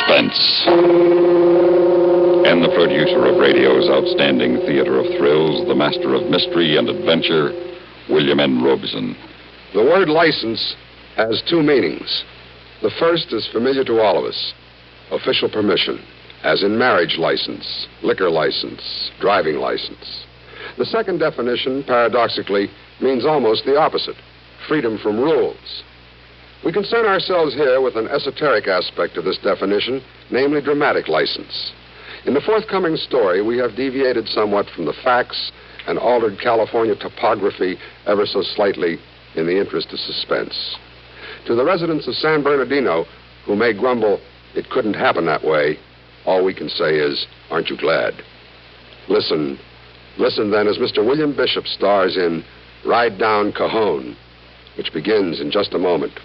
Suspense. And the producer of radio's outstanding theater of thrills, the master of mystery and adventure, William N. Robeson. The word license has two meanings. The first is familiar to all of us. Official permission, as in marriage license, liquor license, driving license. The second definition, paradoxically, means almost the opposite. Freedom from rules. We concern ourselves here with an esoteric aspect of this definition, namely dramatic license. In the forthcoming story, we have deviated somewhat from the facts and altered California topography ever so slightly in the interest of suspense. To the residents of San Bernardino, who may grumble, it couldn't happen that way, all we can say is, aren't you glad? Listen then as Mr. William Bishop stars in Ride Down Cajon, which begins in just a moment.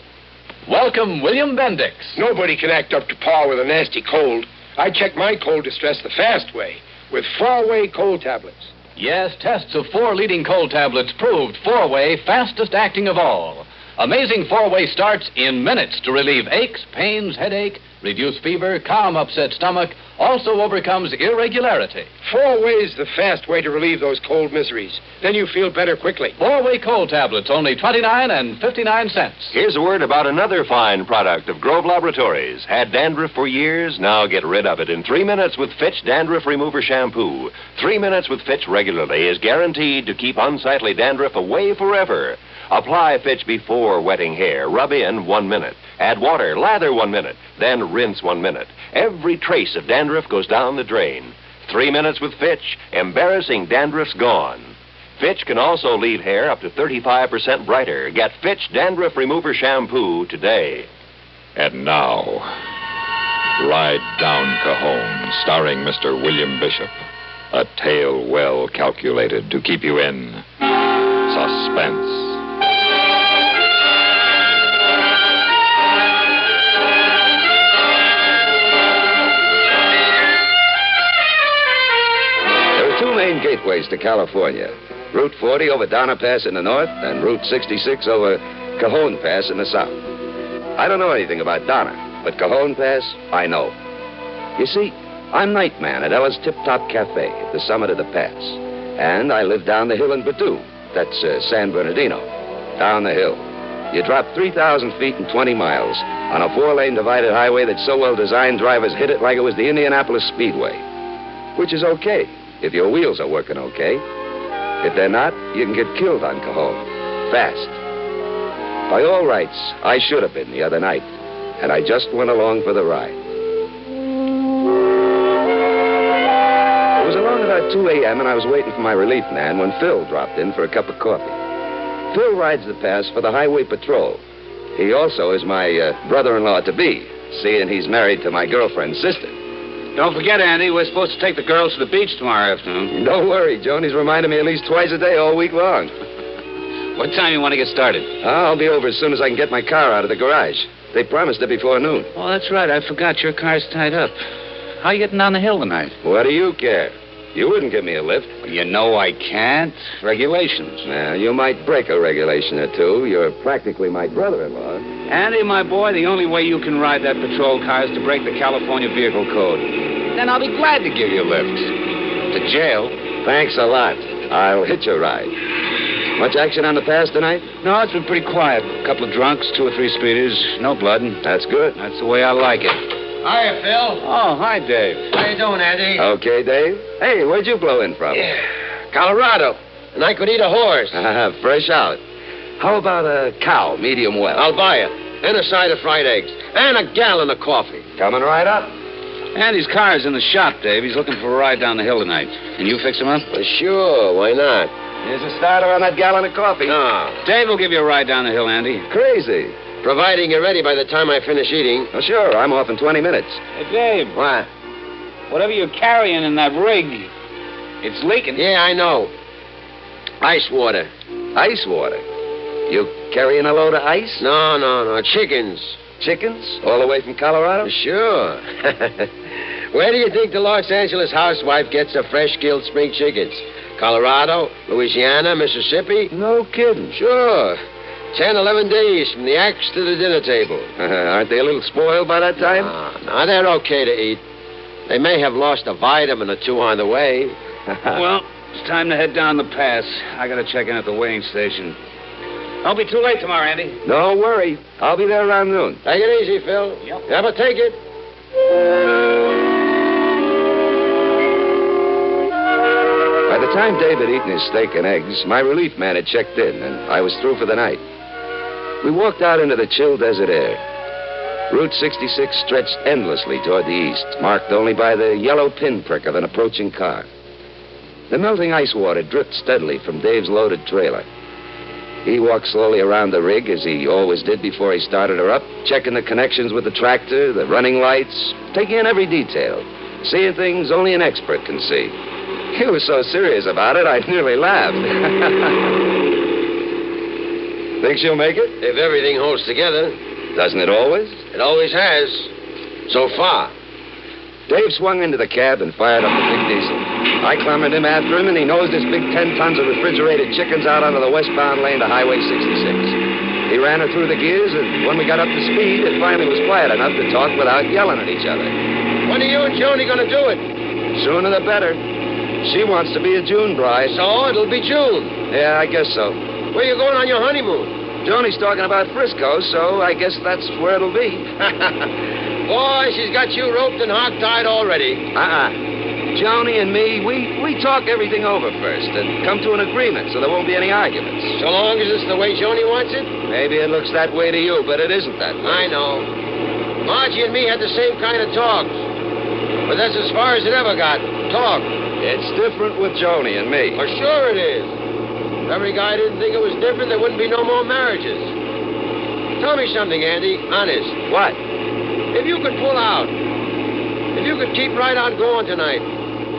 Welcome, William Bendix. Nobody can act up to par with a nasty cold. I check my cold distress the fast way, with 4-way cold tablets. Yes, tests of 4 leading cold tablets proved 4-way fastest acting of all. Amazing 4-way starts in minutes to relieve aches, pains, headache, reduce fever, calm upset stomach, also overcomes irregularity. 4-way's the fast way to relieve those cold miseries. Then you feel better quickly. 4-way cold tablets, only 29.59 cents. Here's a word about another fine product of Grove Laboratories. Had dandruff for years? Now get rid of it in 3 minutes with Fitch Dandruff Remover Shampoo. 3 minutes with Fitch regularly is guaranteed to keep unsightly dandruff away forever. Apply Fitch before wetting hair. Rub in 1 minute. Add water, lather 1 minute, then rinse 1 minute. Every trace of dandruff goes down the drain. 3 minutes with Fitch, embarrassing dandruff's gone. Fitch can also leave hair up to 35% brighter. Get Fitch Dandruff Remover Shampoo today. And now, Ride Down Cajon, starring Mr. William Bishop. A tale well calculated to keep you in suspense. Two main gateways to California. Route 40 over Donner Pass in the north and Route 66 over Cajon Pass in the south. I don't know anything about Donner, but Cajon Pass, I know. You see, I'm night man at Ella's Tip Top Cafe at the summit of the pass. And I live down the hill in Badu. That's San Bernardino. Down the hill. You drop 3,000 feet and 20 miles on a 4-lane divided highway that's so well designed drivers hit it like it was the Indianapolis Speedway. Which is okay. If your wheels are working okay. If they're not, you can get killed on Cajon. Fast. By all rights, I should have been the other night. And I just went along for the ride. It was along about 2 a.m. and I was waiting for my relief man when Phil dropped in for a cup of coffee. Phil rides the pass for the highway patrol. He also is my brother-in-law-to-be, seeing he's married to my girlfriend's sister. Don't forget, Andy, we're supposed to take the girls to the beach tomorrow afternoon. Don't worry, Joni's reminded me at least twice a day all week long. What time you want to get started? I'll be over as soon as I can get my car out of the garage. They promised it before noon. Oh, that's right. I forgot your car's tied up. How are you getting down the hill tonight? What do you care? You wouldn't give me a lift. You know I can't. Regulations. Well, you might break a regulation or two. You're practically my brother-in-law. Andy, my boy, the only way you can ride that patrol car is to break the California Vehicle Code. Then I'll be glad to give you a lift. To jail. Thanks a lot. I'll hitch a ride. Much action on the pass tonight? No, it's been pretty quiet. A couple of drunks, 2 or 3 speeders, no blood. That's good. That's the way I like it. Hiya, Phil. Oh, hi, Dave. How you doing, Andy? Okay, Dave. Hey, where'd you blow in from? Yeah, Colorado. And I could eat a horse. Fresh out. How about a cow, medium well? I'll buy it. And a side of fried eggs. And a gallon of coffee. Coming right up. Andy's car's in the shop, Dave. He's looking for a ride down the hill tonight. Can you fix him up? Well, sure, why not? Here's a starter on that gallon of coffee. No. Dave will give you a ride down the hill, Andy. Crazy. Providing you're ready by the time I finish eating. Oh, sure. I'm off in 20 minutes. Hey, Dave. What? Whatever you're carrying in that rig, it's leaking. Yeah, I know. Ice water. Ice water? You carrying a load of ice? No. Chickens. Chickens? All the way from Colorado? Sure. Where do you think the Los Angeles housewife gets the fresh-killed spring chickens? Colorado, Louisiana, Mississippi? No kidding. Sure. 10, 11 days from the axe to the dinner table. Aren't they a little spoiled by that time? No, they're okay to eat. They may have lost a vitamin or two on the way. Well, it's time to head down the pass. I gotta check in at the weighing station. Don't be too late tomorrow, Andy. Don't worry. I'll be there around noon. Take it easy, Phil. Yep. Never take it. By the time Dave had eaten his steak and eggs, my relief man had checked in, and I was through for the night. We walked out into the chill desert air. Route 66 stretched endlessly toward the east, marked only by the yellow pinprick of an approaching car. The melting ice water dripped steadily from Dave's loaded trailer. He walked slowly around the rig, as he always did before he started her up, checking the connections with the tractor, the running lights, taking in every detail, seeing things only an expert can see. He was so serious about it, I nearly laughed. Think she'll make it? If everything holds together. Doesn't it always? It always has. So far. Dave swung into the cab and fired up the big diesel. I clambered him after him, and he nosed his big 10 tons of refrigerated chickens out onto the westbound lane to Highway 66. He ran her through the gears, and when we got up to speed, it finally was quiet enough to talk without yelling at each other. When are you and Joni going to do it? Sooner the better. She wants to be a June bride. So it'll be June. Yeah, I guess so. Where you going on your honeymoon? Joni's talking about Frisco, so I guess that's where it'll be. Boy, she's got you roped and hog-tied already. Joni and me, we talk everything over first and come to an agreement so there won't be any arguments. So long as it's the way Joni wants it? Maybe it looks that way to you, but it isn't that way. I know. Margie and me had the same kind of talks. But that's as far as it ever got. Talk. It's different with Joni and me. For sure it is. If every guy didn't think it was different, there wouldn't be no more marriages. Tell me something, Andy. Honest. What? If you could pull out, if you could keep right on going tonight,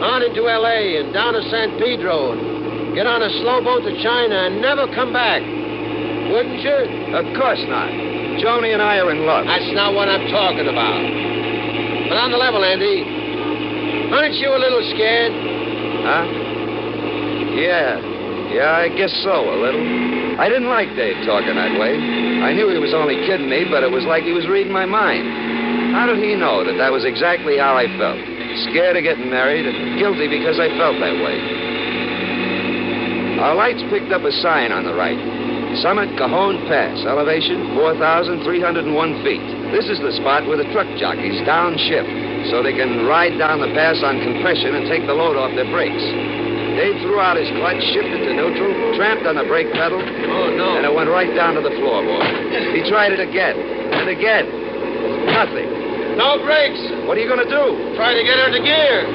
on into L.A. and down to San Pedro and get on a slow boat to China and never come back, wouldn't you? Of course not. Joni and I are in love. That's not what I'm talking about. But on the level, Andy, aren't you a little scared? Huh? Yeah, I guess so, a little. I didn't like Dave talking that way. I knew he was only kidding me, but it was like he was reading my mind. How did he know that was exactly how I felt? Scared of getting married and guilty because I felt that way. Our lights picked up a sign on the right. Summit Cajon Pass, elevation 4,301 feet. This is the spot where the truck jockeys downshift so they can ride down the pass on compression and take the load off their brakes. Dave threw out his clutch, shifted to neutral, tramped on the brake pedal. Oh, no. And it went right down to the floorboard. He tried it again and again. Nothing. No brakes. What are you going to do? Try to get her into gear.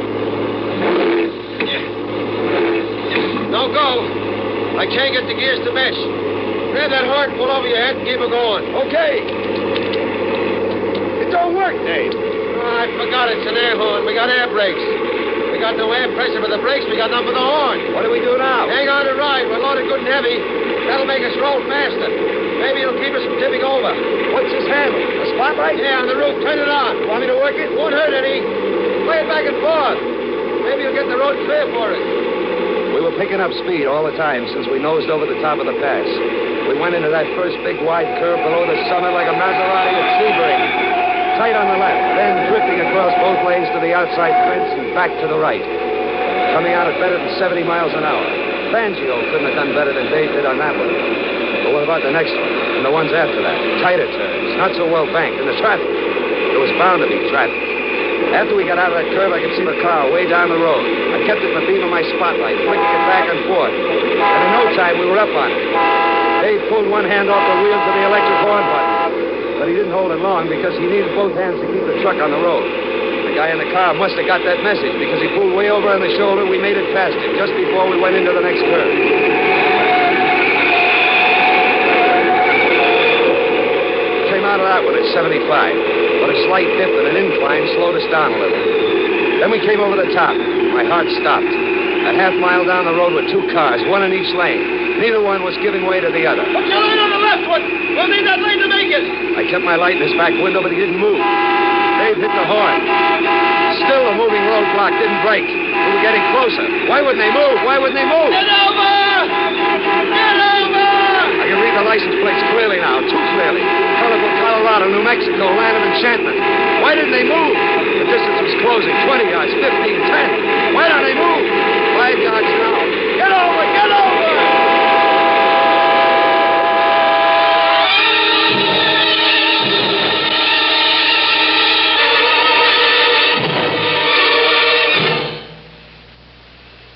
No go. I can't get the gears to mesh. Grab that horn, pull over your head, and keep her going. Okay. It don't work, Dave. Oh, I forgot it's an air horn. We got air brakes. We got no air pressure for the brakes. We got none for the horn. What do we do now? Hang on and ride. We're loaded good and heavy. That'll make us roll faster. Maybe it'll keep us from tipping over. What's this handle? A spotlight? Yeah, on the roof. Turn it on. Want me to work it? Won't hurt any. Play it back and forth. Maybe you'll get the road clear for us. We were picking up speed all the time since we nosed over the top of the pass. We went into that first big wide curve below the summit like a Maserati at Sebring. Tight on the left, then drifting across both lanes to the outside fence and back to the right. Coming out at better than 70 miles an hour. Fangio couldn't have done better than Dave did on that one. But what about the next one? And the ones after that? Tighter turns, not so well banked, and the traffic. There was bound to be traffic. After we got out of that curve, I could see the car way down the road. I kept it in the beam of my spotlight, flicking it back and forth. And in no time, we were up on it. Dave pulled one hand off the wheel to the electric horn button. But he didn't hold it long because he needed both hands to keep the truck on the road. The guy in the car must have got that message because he pulled way over on the shoulder. We made it past him just before we went into the next curve. Came out of that one at 75, but a slight dip and an incline slowed us down a little. Then we came over the top. My heart stopped. A half mile down the road were two cars, one in each lane. Neither one was giving way to the other. Put your light on the left one. We'll need that lane to make it. I kept my light in his back window, but he didn't move. Dave hit the horn. Still, the moving roadblock didn't break. We were getting closer. Why wouldn't they move? Why wouldn't they move? Get over! Get over! I could read the license plates clearly now, too clearly. Colorful Colorado, New Mexico, land of enchantment. Why didn't they move? The distance was closing. 20 yards, 15, 10. Why don't they move? 5 yards now. Get over! Get over!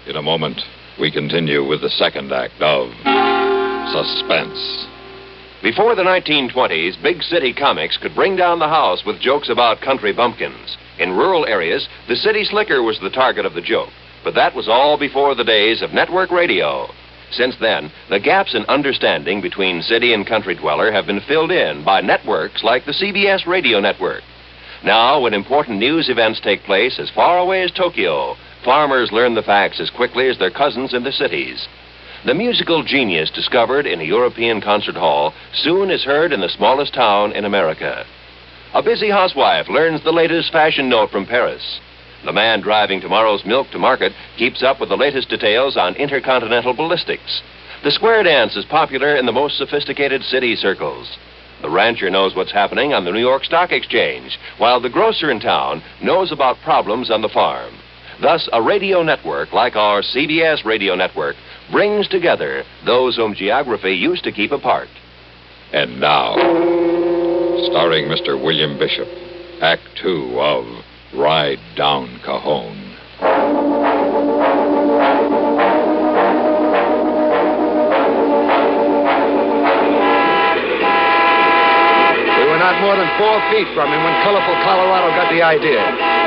In a moment, we continue with the second act of Suspense. Before the 1920s, big city comics could bring down the house with jokes about country bumpkins. In rural areas, the city slicker was the target of the joke. But that was all before the days of network radio. Since then, the gaps in understanding between city and country dweller have been filled in by networks like the CBS radio network. Now, when important news events take place as far away as Tokyo, farmers learn the facts as quickly as their cousins in the cities. The musical genius discovered in a European concert hall soon is heard in the smallest town in America. A busy housewife learns the latest fashion note from Paris. The man driving tomorrow's milk to market keeps up with the latest details on intercontinental ballistics. The square dance is popular in the most sophisticated city circles. The rancher knows what's happening on the New York Stock Exchange, while the grocer in town knows about problems on the farm. Thus, a radio network like our CBS radio network brings together those whom geography used to keep apart. And now, starring Mr. William Bishop, Act 2 of Ride Down Cajon. We were not more than 4 feet from him when colorful Colorado got the idea.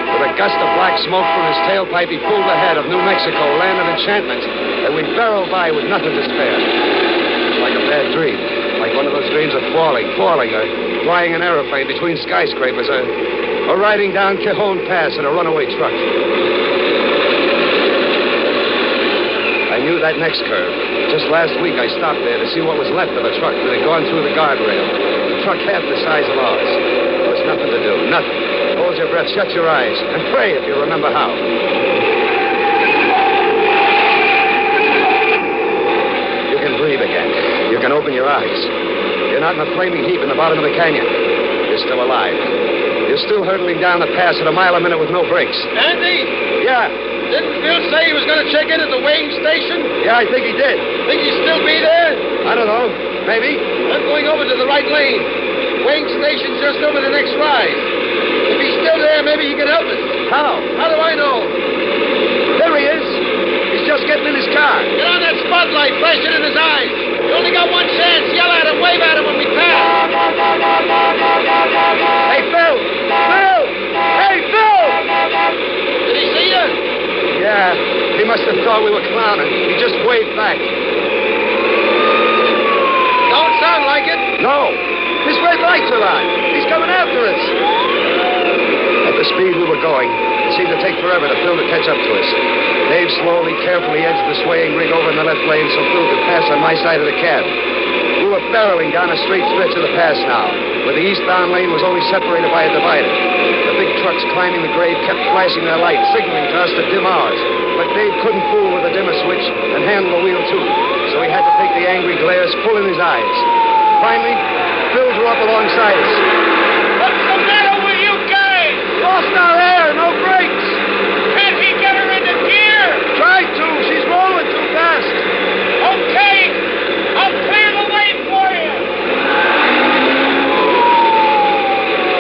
With a gust of black smoke from his tailpipe, he pulled ahead of New Mexico, land of enchantment, and we barreled by with nothing to spare. It's like a bad dream, like one of those dreams of falling, or flying an aeroplane between skyscrapers, or riding down Cajon Pass in a runaway truck. I knew that next curve. Just last week, I stopped there to see what was left of a truck that had gone through the guardrail. A truck half the size of ours. There was nothing to do, nothing. Hold your breath, shut your eyes, and pray if you remember how. You can breathe again. You can open your eyes. You're not in a flaming heap in the bottom of the canyon. You're still alive. You're still hurtling down the pass at a mile a minute with no brakes. Andy? Yeah. Didn't Bill say he was going to check in at the weighing station? Yeah, I think he did. Think he'll still be there? I don't know. Maybe. I'm going over to the right lane. Weighing station's just over the next rise. If he's still there, maybe he can help us. How? How do I know? There he is. He's just getting in his car. Get on that spotlight, flash it in his eyes. You only got one chance. Yell at him, wave at him when we pass. Hey, Phil! Phil! Hey, Phil! Did he see you? Yeah, he must have thought we were clowning. He just waved back. Don't sound like it. No. His red lights are on. He's coming after us. At the speed we were going, it seemed to take forever to Phil to catch up to us. Dave slowly, carefully edged the swaying rig over in the left lane so Phil could pass on my side of the cab. We were barreling down a straight stretch of the pass now, where the eastbound lane was only separated by a divider. The big trucks climbing the grade kept flashing their lights, signaling to us to dim ours. But Dave couldn't fool with the dimmer switch and handle the wheel, too. So he had to take the angry glares full in his eyes. Finally, Phil drew up alongside us. What's the matter with you guys? Lost our air, no brakes. Can't he get her into gear? Tried to. She's rolling too fast. Okay. I'll clear the way for you.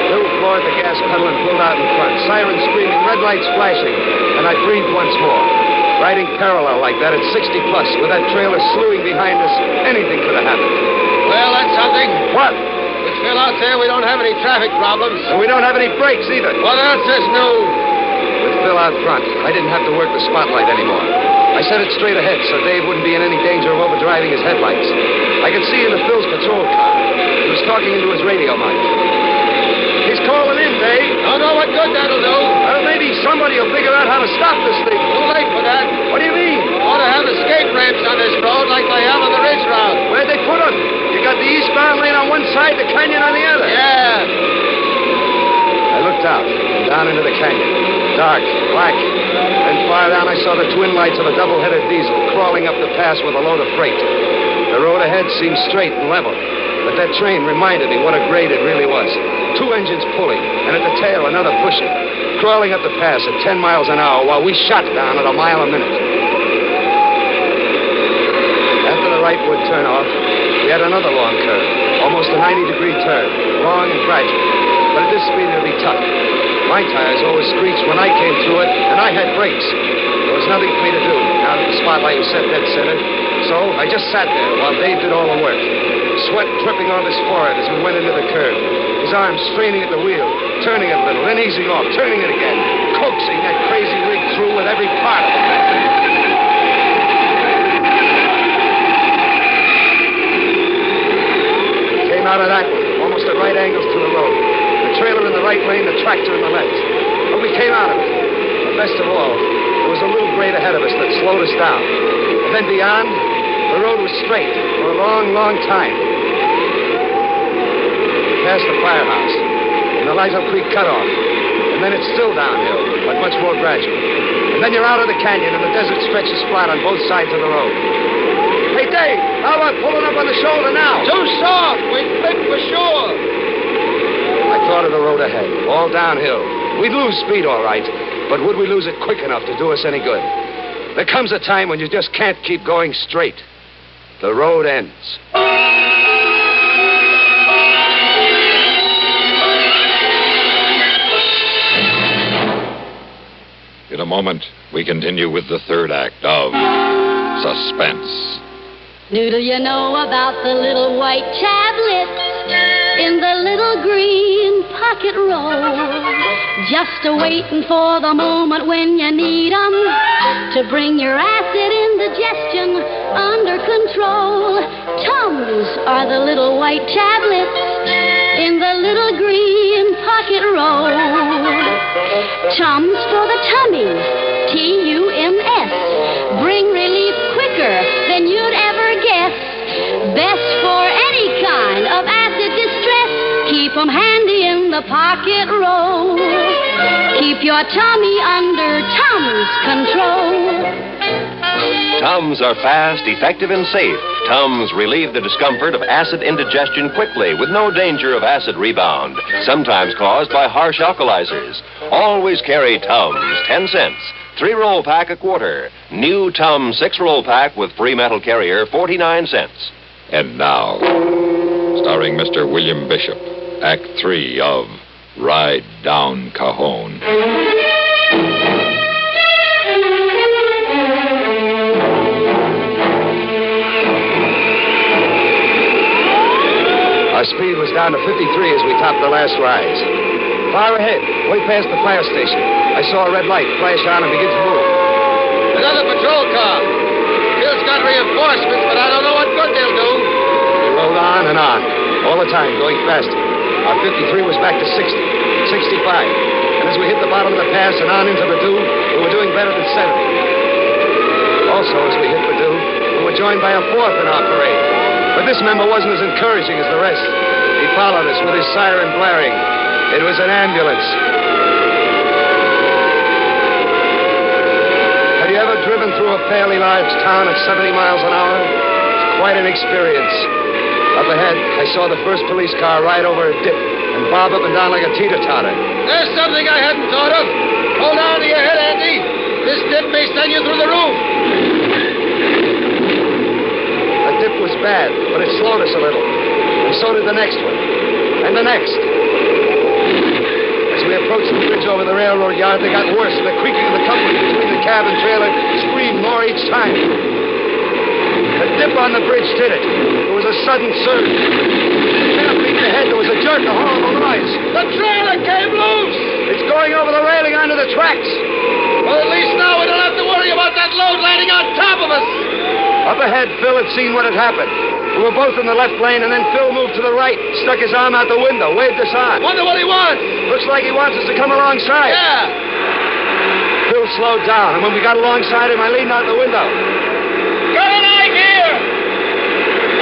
Phil floored the gas pedal and pulled out in front. Sirens screaming, red lights flashing. And I breathed once more. Riding parallel like that at 60 plus, with that trailer slewing behind us, anything could have happened. Well, that's something. What? With Phil out there, we don't have any traffic problems. And we don't have any brakes either. What else is new? With Phil out front, I didn't have to work the spotlight anymore. I set it straight ahead so Dave wouldn't be in any danger of overdriving his headlights. I could see into Phil's patrol car. He was talking into his radio mic. He's calling in, Dave. Don't know what good that'll do. Well, maybe somebody will figure out how to stop this thing. Too late for that. What do you mean? Ought to have escape ramps on this road like they have on the ridge route. Where'd they put them? You got the eastbound lane on one side, the canyon on the other. Yeah. I looked out and down into the canyon. Dark, black. Then far down I saw the twin lights of a double-headed diesel crawling up the pass with a load of freight. The The road ahead seemed straight and level. But that train reminded me what a grade it really was. 2 engines pulling, and at the tail another pushing. Crawling up the pass at 10 miles an hour while we shot down at a mile a minute. After the right would turn off, we had another long curve. Almost a 90-degree turn. Long and gradual. But at this speed it would be tough. My tires always screeched when I came through it, and I had brakes. There was nothing for me to do now that the spotlight was set dead center. So I just sat there while Dave did all the work. Sweat dripping off his forehead as we went into the curve. His arms straining at the wheel, turning it a little, then easing off, turning it again, coaxing that crazy rig through with every part of it. We came out of that one, almost at right angles to the road. The trailer in the right lane, the tractor in the left. But we came out of it. But best of all, there was a little grade ahead of us that slowed us down. And then beyond, the road was straight for a long, long time. Past the firehouse, and the Lighto Creek cutoff. And then it's still downhill, but much more gradual. And then you're out of the canyon, and the desert stretches flat on both sides of the road. Hey, Dave, how about pulling up on the shoulder now? Too soft. We'd flip for sure. I thought of the road ahead, all downhill. We'd lose speed, all right, but would we lose it quick enough to do us any good? There comes a time when you just can't keep going straight. The road ends. In a moment, we continue with the third act of Suspense. Doodle, you know about the little white tablets in the little green pocket roll, just a-waiting for the moment when you need 'em to bring your acid indigestion under control. Tums are the little white tablets in the little green pocket roll. Tums for the tummies, Tums, bring relief quicker than you'd ever guess. Best for any kind of acid distress. Keep 'em handy in the pocket roll. Keep your tummy under Tums control. Tums are fast, effective, and safe. Tums relieve the discomfort of acid indigestion quickly with no danger of acid rebound, sometimes caused by harsh alkalizers. Always carry Tums, 10 cents. 3-roll pack a quarter. New Tums 6-roll pack with free metal carrier, 49 cents. And now, starring Mr. William Bishop, Act 3 of Ride Down Cajon. Our speed was down to 53 as we topped the last rise. Far ahead, way past the fire station, I saw a red light flash on and begin to move. Another patrol car. Bill's got reinforcements, but I don't know what good they'll do. We rode on and on, all the time, going faster. Our 53 was back to 60, 65. And as we hit the bottom of the pass and on into Badu, we were doing better than 70. Also, as we hit Badu, we were joined by a fourth in our parade. But this member wasn't as encouraging as the rest. He followed us with his siren blaring. It was an ambulance. Have you ever driven through a fairly large town at 70 miles an hour? It's quite an experience. Up ahead, I saw the first police car ride over a dip and bob up and down like a teeter-totter. There's something I hadn't thought of. Hold on to your head, Andy. This dip may send you through the roof. The dip was bad, but it slowed us a little. And so did the next one. And the next. As we approached the bridge over the railroad yard, they got worse, and the creaking of the couplings between the cab and trailer screamed more each time. The dip on the bridge did it. There was a sudden surge. 10 feet ahead, there was a jerk, a horrible noise. The trailer came loose. It's going over the railing onto the tracks. Well, at least now we don't have to worry about that load landing on top of us. Up ahead, Phil had seen what had happened. We were both in the left lane, and then Phil moved to the right, stuck his arm out the window, waved us on. Wonder what he wants. Looks like he wants us to come alongside. Yeah. Phil slowed down, and when we got alongside him, I leaned out the window. Got an idea.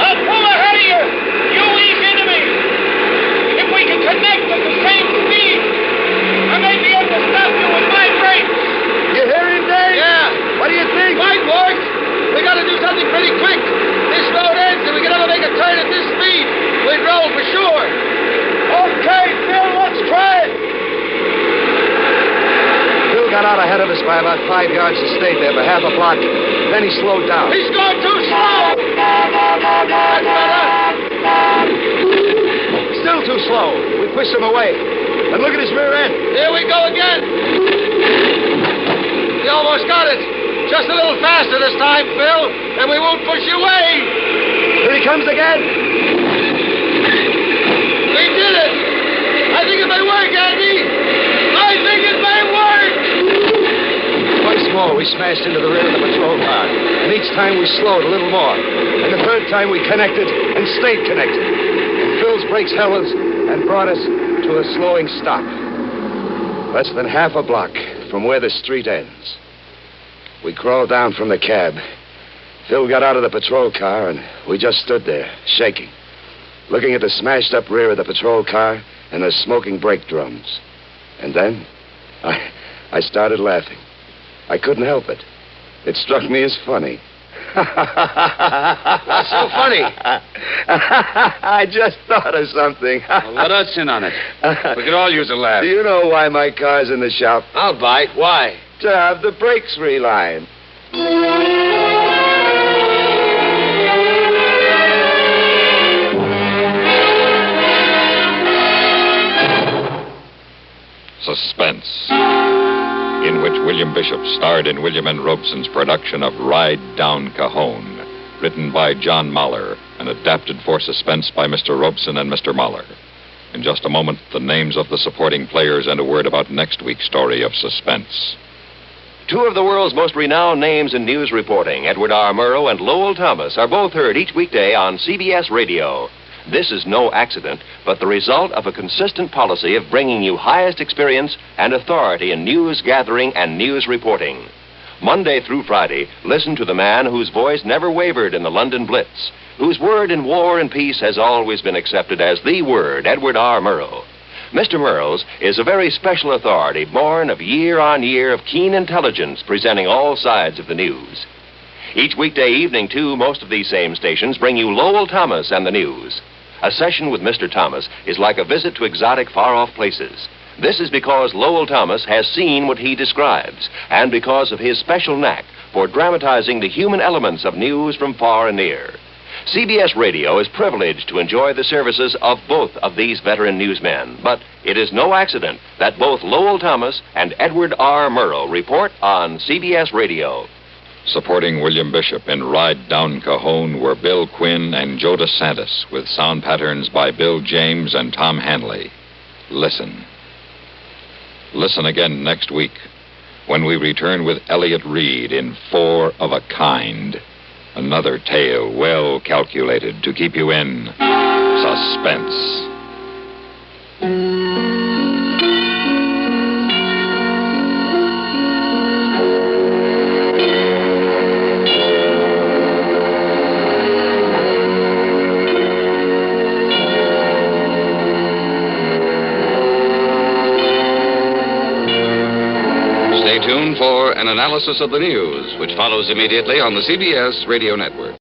I'll pull ahead of you. You ease into me. If we can connect at the same speed, I may be able to stop you with my brakes. You hear him, Dave? Yeah. What do you think? Might work. We got to do something pretty quick. This road ends in got out ahead of us by about 5 yards and stayed there for half a block. Then he slowed down. He's going too slow! That's better! Still too slow. We pushed him away. And look at his rear end. Here we go again! We almost got it. Just a little faster this time, Phil, and we won't push you away. Here he comes again. We did it! I think it may work, Andy! I think it may work! Twice more, we smashed into the rear of the patrol car. And each time we slowed a little more. And the third time we connected and stayed connected. And Phil's brakes held us and brought us to a slowing stop. Less than half a block from where the street ends. We crawled down from the cab. Phil got out of the patrol car, and we just stood there, shaking, looking at the smashed-up rear of the patrol car and the smoking brake drums. And then I started laughing. I couldn't help it. It struck me as funny. What's so funny? I just thought of something. Well, let us in on it. We could all use a laugh. Do you know why my car's in the shop? I'll bite. Why? To have the brakes relined. Suspense, in which William Bishop starred in William N. Robeson's production of Ride Down Cajon, written by John Mahler and adapted for Suspense by Mr. Robeson and Mr. Mahler. In just a moment, the names of the supporting players and a word about next week's story of Suspense. Two of the world's most renowned names in news reporting, Edward R. Murrow and Lowell Thomas, are both heard each weekday on CBS Radio. This is no accident, but the result of a consistent policy of bringing you highest experience and authority in news gathering and news reporting. Monday through Friday, listen to the man whose voice never wavered in the London Blitz, whose word in war and peace has always been accepted as the word, Edward R. Murrow. Mr. Murrow's is a very special authority born of year on year of keen intelligence presenting all sides of the news. Each weekday evening, too, most of these same stations bring you Lowell Thomas and the news. A session with Mr. Thomas is like a visit to exotic, far-off places. This is because Lowell Thomas has seen what he describes, and because of his special knack for dramatizing the human elements of news from far and near. CBS Radio is privileged to enjoy the services of both of these veteran newsmen, but it is no accident that both Lowell Thomas and Edward R. Murrow report on CBS Radio. Supporting William Bishop in Ride Down Cajon were Bill Quinn and Joe DeSantis, with sound patterns by Bill James and Tom Hanley. Listen. Listen again next week when we return with Elliott Reed in Four of a Kind. Another tale well calculated to keep you in suspense. Stay tuned for an analysis of the news, which follows immediately on the CBS Radio Network.